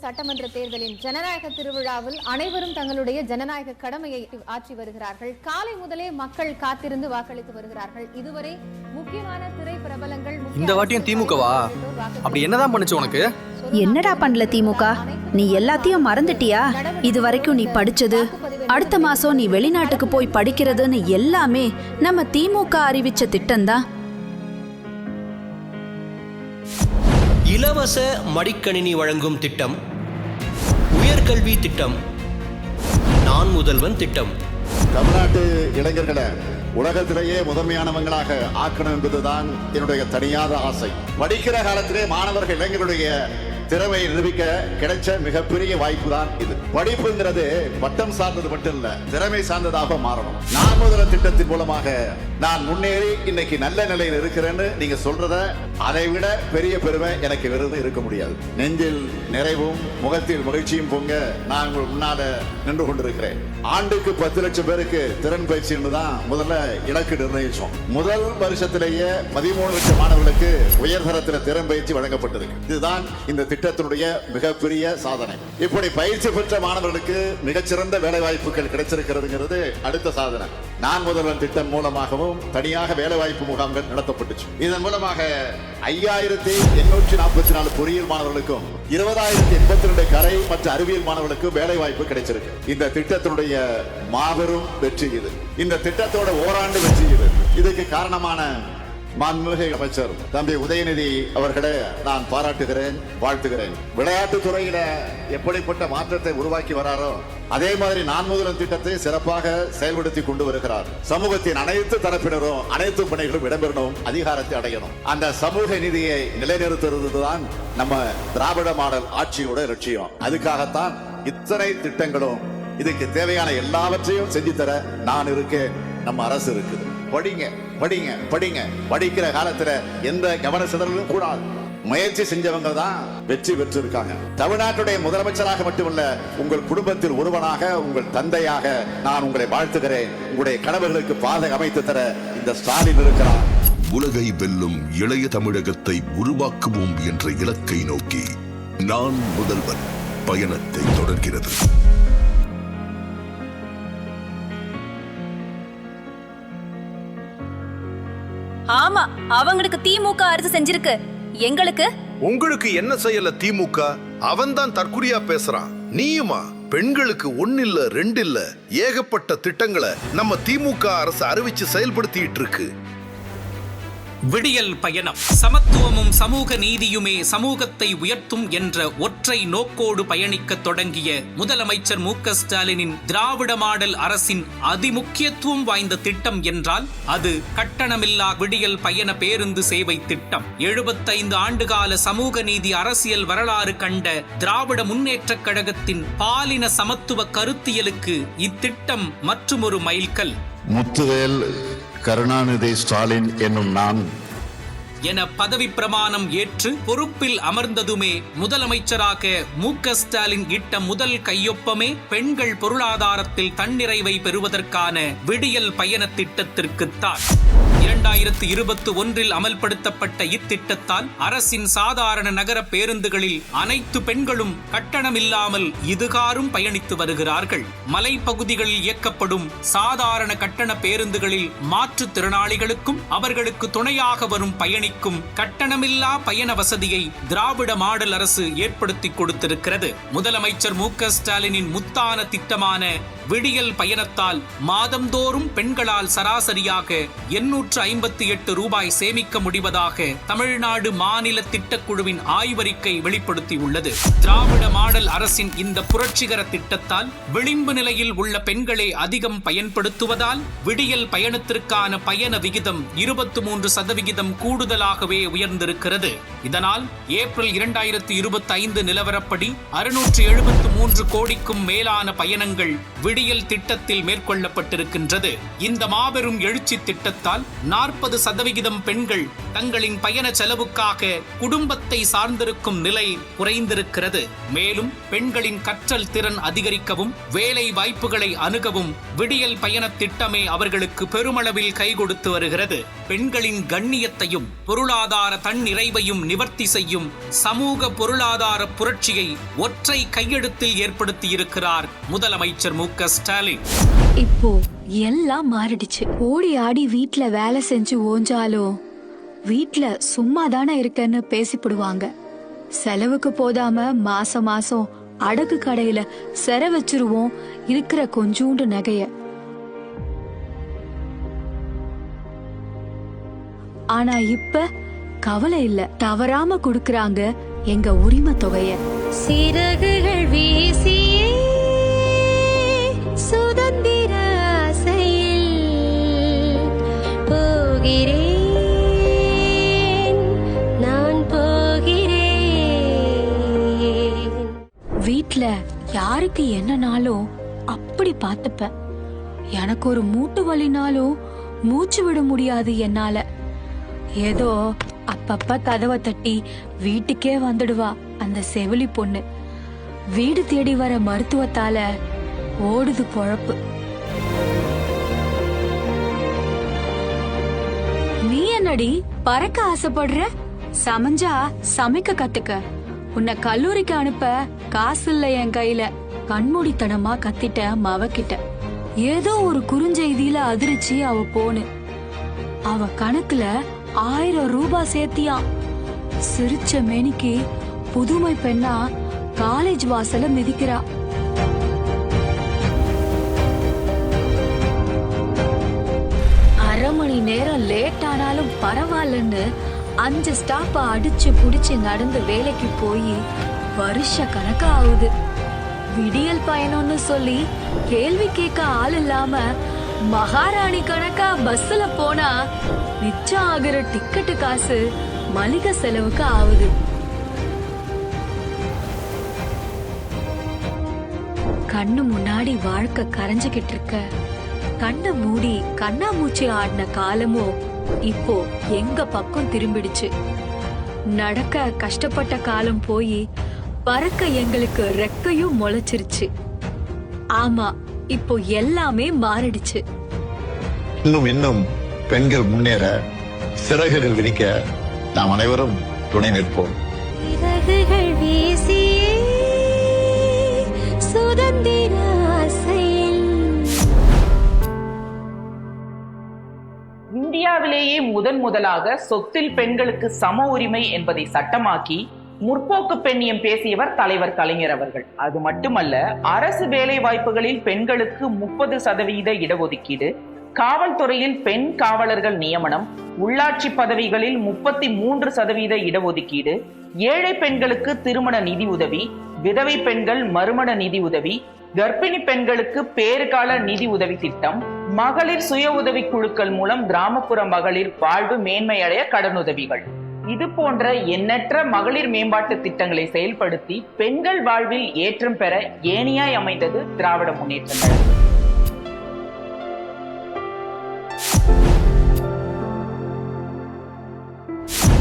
சட்டமன்ற தேர்தலின் ஜனநாயக திருவிழாவில் அனைவரும் தங்களுடைய ஜனநாயக கடமையை ஆற்றி வருகிறார்கள். காலை முதலே மக்கள் காத்திருந்து வாக்களித்து வருகிறார்கள். இதுவரை முக்கியமான திரை பிரபலங்கள் இந்த வாட்டியும் திமுகவா? அப்படி என்னதான் பண்ணுச்சு உனக்கு? என்னடா பண்ணல திமுக? நீ எல்லாத்தையும் மறந்துட்டியா? இது வரைக்கும் நீ படிச்சது, அடுத்த மாசம் நீ வெளிநாட்டுக்கு போய் படிக்கிறதுன்னு எல்லாமே நம்ம திமுக அறிவிச்ச திட்டம்தான். இலவச மடிக்கணினி வழங்கும் திட்டம், உயர்கல்வி திட்டம், நான் முதல்வன் திட்டம். தமிழ்நாட்டு இளைஞர்களை உலகத்திலேயே முதன்மையானவங்களாக ஆக்கணும் என்பதுதான் என்னுடைய தனியாத ஆசை. படிக்கிற காலத்திலே மாணவர்கள் இளைஞருடைய திறமையை நிரூபிக்க கிடைச்ச மிகப்பெரிய வாய்ப்பு தான் இது. படிப்புங்கிறது பட்டம் சார்ந்தது மட்டும் இல்ல, திறமை சார்ந்ததாக மாறணும். நான் முதல்வன் திட்டத்தின் மூலமாக நான் முன்னேறி இன்னைக்கு நல்ல நிலையில் இருக்கிறேன்னு நீங்க சொல்றத அதை விட பெரிய பெருமை எனக்கு விருது இருக்க முடியாது. நெஞ்சில் நிறைவும் முகத்தில் மகிழ்ச்சியும் பொங்க நான் உங்கள் முன்னால நின்று கொண்டிருக்கிறேன். ஆண்டுக்கு 10 லட்சம் பேருக்கு திறன் பயிற்சி தான் முதல்ல இலக்கு நிர்ணயிச்சோம். முதல் வருஷத்திலேயே 13 லட்சம் மாணவர்களுக்கு உயர்தரத்தில் திறன் பயிற்சி வழங்கப்பட்டிருக்கு. இதுதான் இந்த திட்டத்தினுடைய மிகப்பெரிய சாதனை. இப்படி பயிற்சி பெற்ற மாணவர்களுக்கு மிகச்சிறந்த வேலை வாய்ப்புகள் கிடைச்சிருக்கிறதுங்கிறது அடுத்த சாதனை. நான் முதல்வன் திட்டம் மூலமாகவும் தனியாக வேலை வாய்ப்பு முகாம்கள் நடத்தப்பட்டுச்சு. இதன் மூலமாக 5844 பொறியியல் மாணவர்களுக்கும் 20082 கலை மற்றும் அறிவியல் மாணவர்களுக்கும் வேலை வாய்ப்பு கிடைச்சிருக்கு. இந்த திட்டத்தினுடைய மாபெரும் வெற்றி இது. இந்த திட்டத்தோட ஓராண்டு வெற்றி இது. இதுக்கு காரணமான மாண்புமிகு அமைச்சர் தம்பி உதயநிதி அவர்களை நான் பாராட்டுகிறேன், வாழ்த்துகிறேன். விளையாட்டு துறையில எப்படிப்பட்ட மாற்றத்தை உருவாக்கி வராரோ அதே மாதிரி நான் முதல்வன் திட்டத்தை சிறப்பாக செயல்படுத்தி கொண்டு வருகிறார். சமூகத்தின் அனைத்து தரப்பினரும் அனைத்து பணிகளும் இடம்பெறணும், அதிகாரத்தை அடையணும். அந்த சமூக நீதியை நிலைநிறுத்துவதுதான் நம்ம திராவிட மாடல் ஆட்சியோட லட்சியம். அதுக்காகத்தான் இத்தனை திட்டங்களும், இதுக்கு தேவையான எல்லாவற்றையும் செஞ்சு தர நான் இருக்கேன், நம்ம அரசு இருக்குது. படிங்க படிங்க படிங்க. படிக்கிற காலத்துல எந்த கவன சிதறலும் கூடாது. முயற்சி செஞ்சவங்க தான் வெற்றி பெற்றிருக்காங்க. தமிழ்நாட்டுடைய முதலமைச்சராக மட்டுமல்ல, உங்கள் குடும்பத்தில் ஒருவனாக, உங்கள் தந்தையாக நான் உங்களை வாழ்த்துகிறேன். உங்களுடைய கனவுகளுக்கு பாதை அமைத்து தர இந்த ஸ்டாலின் இருக்கிறார். உலகை வெல்லும் இளைய தமிழகத்தை உருவாக்குவோம் என்ற இலக்கை நோக்கி நான் முதல்வன் பயணத்தை தொடர்கிறது. ஆமா, அவங்களுக்கு திமுக அரசு செஞ்சிருக்கு. எங்களுக்கு உங்களுக்கு என்ன செய்யல திமுக? அவன்தான் தற்குறியா பேசுறான். நீயுமா? பெண்களுக்கு 1 இல்ல 2 இல்ல ஏகப்பட்ட திட்டங்களை நம்ம திமுக அரசு அறிவிச்சு செயல்படுத்திட்டு இருக்கு. விடியல் பயணம், சமத்துவமும் சமூக நீதியுமே சமூகத்தை உயர்த்தும் என்ற ஒற்றை நோக்கோடு பயணிக்க தொடங்கிய முதலமைச்சர் மு.க. ஸ்டாலினின் திராவிட மாடல் அரசின் அதிமுக்கியத்துவம் வாய்ந்த திட்டம் என்றால் அது கட்டணமில்லா விடியல் பயண பேருந்து சேவை திட்டம். 75 ஆண்டுகால சமூக நீதி அரசியல் வரலாறு கண்ட திராவிட முன்னேற்றக் கழகத்தின் பாலின சமத்துவ கருத்தியலுக்கு இத்திட்டம் மற்றுமொரு மைல்கல். முத்துவேல் கருணாநிதி ஸ்டாலின் என்னும் நான் என பதவி பிரமாணம் ஏற்று பொறுப்பில் அமர்ந்ததுமே முதலமைச்சராக மு.க. ஸ்டாலின் இட்ட முதல் கையொப்பமே பெண்கள் பொருளாதாரத்தில் தன்னிறைவை பெறுவதற்கான விடியல் பயண திட்டத்திற்குத்தான். 2021 அமல்படுத்தப்பட்ட இத்திட்டத்தால் அரசின் சாதாரண நகர பேருந்துகளில் அனைத்து பெண்களும் கட்டணமில்லாமல் இதுகாரும் பயணித்து வருகிறார்கள். மலைப்பகுதிகளில் இயக்கப்படும் சாதாரண கட்டண பேருந்துகளில் மாற்றுத்திறனாளிகளுக்கும் அவர்களுக்கு துணையாக வரும் பயணிக்கும் கட்டணமில்லா பயண வசதியை திராவிட மாடல் அரசு ஏற்படுத்தி கொடுத்திருக்கிறது. முதலமைச்சர் மு.க. ஸ்டாலினின் முத்தான திட்டமான விடியல் பயணத்தால் மாதந்தோறும் பெண்களால் சராசரியாக 858 ரூபாய் சேமிக்க முடிவதாக தமிழ்நாடு மாநில திட்டக்குழுவின் ஆய்வறிக்கை வெளிப்படுத்தியுள்ளது. திராவிட மாடல் அரசின் இந்த புரட்சிகர திட்டத்தால் விளிம்பு நிலையில் உள்ள பெண்களை அதிகம் பயன்படுத்துவதால் விடியல் பயணத்திற்கான பயண விகிதம் 23% கூடுதலாகவே உயர்ந்திருக்கிறது. இதனால் ஏப்ரல் 2025 நிலவரப்படி 673 கோடிக்கும் மேலான பயணங்கள் விடியல் திட்டத்தில் மேற்கொள்ளப்பட்டிருக்கின்றது. இந்த மாபெரும் எழுச்சி திட்டத்தால் 40% பெண்கள் தங்களின் பயண செலவுக்காக குடும்பத்தை சார்ந்திருக்கும் நிலை குறைந்திருக்கிறது. மேலும் பெண்களின் கற்றல் திறன் அதிகரிக்கவும் வேலை வாய்ப்புகளை அணுகவும் விடியல் பயண திட்டமே அவர்களுக்கு பெருமளவில் கை கொடுத்து வருகிறது. பெண்களின் கண்ணியத்தையும் பொருளாதார தன்னிறைவையும் நிவர்த்தி செய்யும் சமூக பொருளாதார புரட்சியை ஒற்றை கையெழுத்தில் ஏற்படுத்தி இருக்கிறார் முதலமைச்சர் மு.க. ஸ்டாலின். இப்போ எல்லாம் மாறிடுச்சு. ஓடி ஆடி வீட்ல வேலை செஞ்சு ஓஞ்சாலும் வீட்ல சும்மா தானே இருக்கன்னு பேசிப்படுவாங்க. செலவுக்கு போதாம மாசம் மாசம் அடகு கடையில செர வச்சிருவோம் இருக்கிற கொஞ்சூண்டு நகைய. ஆனா இப்ப கவலை இல்ல, தவறாம குடுக்கறாங்க எங்க உரிமை தொகைய. சிறகுகள் வீசியே சுதந்திர ஆசையில் போகிறேன், நான் போகிறேன். வீட்ல யாருக்கு என்னனாலும் அப்படி பார்த்துப்பேன். எனக்கு ஒரு மூட்டு வலினாலும் மூச்சு விட முடியாது என்னால. ஏதோ அப்பப்ப கதவை தட்டி வீட்டுக்கே வந்துடுவா அந்த செவிலி பொண்ணு. வீடு தேடி வர மருத்துவத்தால ஓடுது பொழப்பு. நீ என்னடி பறக்க ஆசைப்படுற? சமைஞ்சா சமைக்க கத்துக்க. உன்னை கல்லூரிக்கு அனுப்ப காசு இல்ல என் கையில. கண்மூடித்தனமா கத்திட்ட மவக்கிட்ட. ஏதோ ஒரு குறுஞ்செய்தியில அதிர்ச்சி அவ போனு. அவ கணக்குல 1000 ரூபாய் சேர்த்தியா. சிரிச்ச மேனிக்கு புதுமை பெண்ணா காலேஜ் வாசல மிதிக்கிறா. அரை மணி நேரம் லேட் ஆனாலும் பரவாயில்லன்னு 5 ஸ்டாப்ப அடிச்சு புடிச்சு நடந்து வேலைக்கு போய் வருஷ கணக்கா ஆகுது. விடியல் பயணம்னு சொல்லி கேள்வி கேட்க ஆள் இல்லாம மகாராணி கணக்கா பஸ்ல போனா மிச்சம் ஆகிற டிக்கெட்டு காசு மளிகை செலவுக்கு ஆகுது. கண்ணு முன்னாடி வாழ்க்கை கரைஞ்சுகிட்டு இருக்க கண்ணை மூடி கண்ணாமூச்சி ஆடின காலமோ இப்போ எங்க பக்கம் திரும்பிடுச்சு. நடக்க கஷ்டப்பட்ட காலம் போய் பறக்க எங்களுக்கு ரெக்கையும் முளைச்சிருச்சு. ஆமா, இப்போ எல்லாமே மாறிடுச்சு. இன்னும் பெண்கள் முன்னேற சிறகுகள் விரிக்க நாம் அனைவரும் துணை நிற்போம். சிறகுகள் வீசியே சுதந்திர ஆசையில். இந்தியாவிலேயே முதலாக சொத்தில் பெண்களுக்கு சம உரிமை என்பதை சட்டமாக்கி முற்போக்கு பெண்ணியம் பேசியவர் தலைவர் கலைஞர் அவர்கள். அது மட்டுமல்ல, அரசு வேலை வாய்ப்புகளில் பெண்களுக்கு 30% இடஒதுக்கீடு, காவல்துறையில் பெண் காவலர்கள் நியமனம், உள்ளாட்சி பதவிகளில் 33% இடஒதுக்கீடு, ஏழை பெண்களுக்கு திருமண நிதி உதவி, விதவை பெண்கள் மறுமண நிதி உதவி, கர்ப்பிணி பெண்களுக்கு பேறுகால நிதி உதவி திட்டம், மகளிர் சுய உதவி குழுக்கள் மூலம் கிராமப்புற மகளிர் வாழ்வு மேன்மையடைய கடனுதவிகள், இது போன்ற எண்ணற்ற மகளிர் மேம்பாட்டு திட்டங்களை செயல்படுத்தி பெண்கள் வாழ்வில் ஏற்றம் பெற ஏணியாய் அமைந்தது திராவிட முன்னேற்ற கழகம்.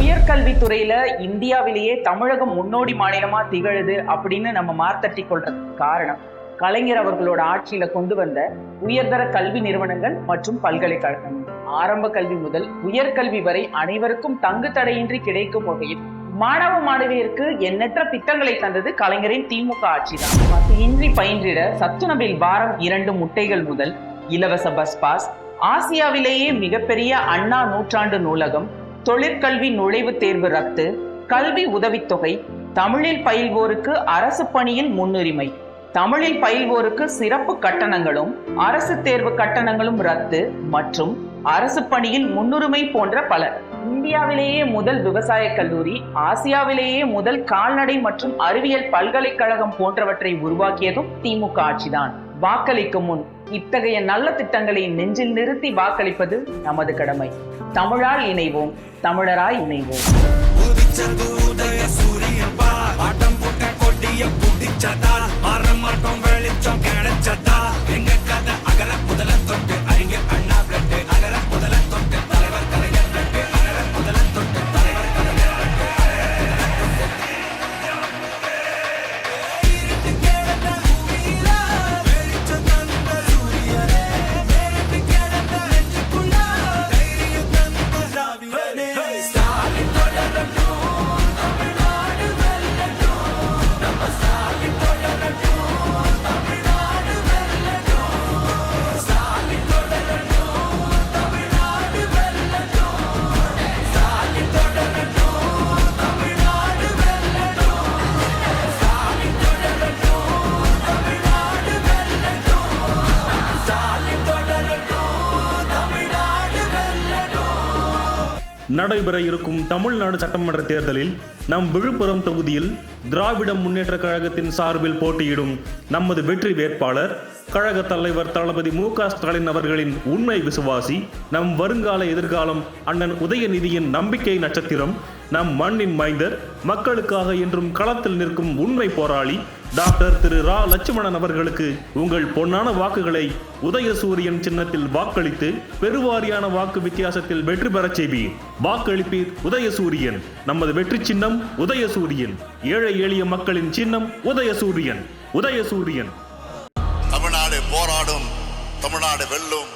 உயர்கல்வித்துறையில இந்தியாவிலேயே தமிழகம் முன்னோடி மாநிலமா திகழுது அப்படின்னு நம்ம மார்த்தட்டி கொள்றதுக்கு காரணம் கலைஞர் அவர்களோட ஆட்சியில கொண்டு வந்த உயர்தர கல்வி நிறுவனங்கள் மற்றும் பல்கலைக்கழகங்கள். ஆரம்ப கல்வி முதல் உயர்கல்வி வரை அனைவருக்கும் தங்கு தடையின்றி கிடைக்கும் வகையில் மாணவ மாணவியருக்கு எண்ணற்ற திட்டங்களை தந்தது கலைஞரின் திமுக ஆட்சிதான். பசியின்றி பயின்றிட சத்துணவில் வாரம் 2 முட்டைகள் முதல் இலவச பஸ் பாஸ், ஆசியாவிலேயே மிகப்பெரிய அண்ணா நூற்றாண்டு நூலகம், தொழிற்கல்வி நுழைவுத் தேர்வு ரத்து, கல்வி உதவித்தொகை, தமிழில் பயில்வோருக்கு அரசு பணியில் முன்னுரிமை, தமிழில் பயில்வோருக்கு சிறப்பு கட்டணங்களும் அரசு தேர்வு கட்டணங்களும் ரத்து மற்றும் அரசு பணியில் முன்னுரிமை போன்ற பல. இந்தியாவிலேயே முதல் விவசாய கல்லூரி, ஆசியாவிலேயே முதல் கால்நடை மற்றும் அறிவியல் பல்கலைக்கழகம் போன்றவற்றை உருவாக்கியதும் திமுக ஆட்சிதான். வாக்களிக்கும் முன் இத்தகைய நல்ல திட்டங்களை நெஞ்சில் நிறுத்தி வாக்களிப்பது நமது கடமை. தமிழால் இணைவோம், தமிழராய் இணைவோம். எங்க கதை அகர முதல தொட்டு அறிஞர் அண்ணா பிளட்டு அகர முதல தொட்டு தலைவர் நடைபெற இருக்கும் தமிழ்நாடு சட்டமன்ற தேர்தலில் நம் விழுப்புரம் தொகுதியில் திராவிட முன்னேற்ற கழகத்தின் சார்பில் போட்டியிடும் நமது வெற்றி வேட்பாளர் கழக தலைவர் தளபதி மு.க.ஸ்டாலின் அவர்களின் உண்மை விசுவாசி, நம் வருங்கால எதிர்காலம் அண்ணன் உதயநிதியின் நம்பிக்கை நட்சத்திரம், நம் மண்ணின் மைந்தர், மக்களுக்காக என்றும் களத்தில் நிற்கும் உண்மை போராளி டாக்டர் திரு ரா லட்சுமணன் அவர்களுக்கு உங்கள் பொன்னான வாக்குகளை உதயசூரியன் சின்னத்தில் வாக்களித்து பெருவாரியான வாக்கு வித்தியாசத்தில் வெற்றி பெறச் செய்வீர். வாக்களிப்பீர் உதயசூரியன். நமது வெற்றி சின்னம் உதயசூரியன். ஏழை எளிய மக்களின் சின்னம் உதயசூரியன். உதயசூரியன். தமிழ்நாடு போராடும், தமிழ்நாடு வெல்லும்.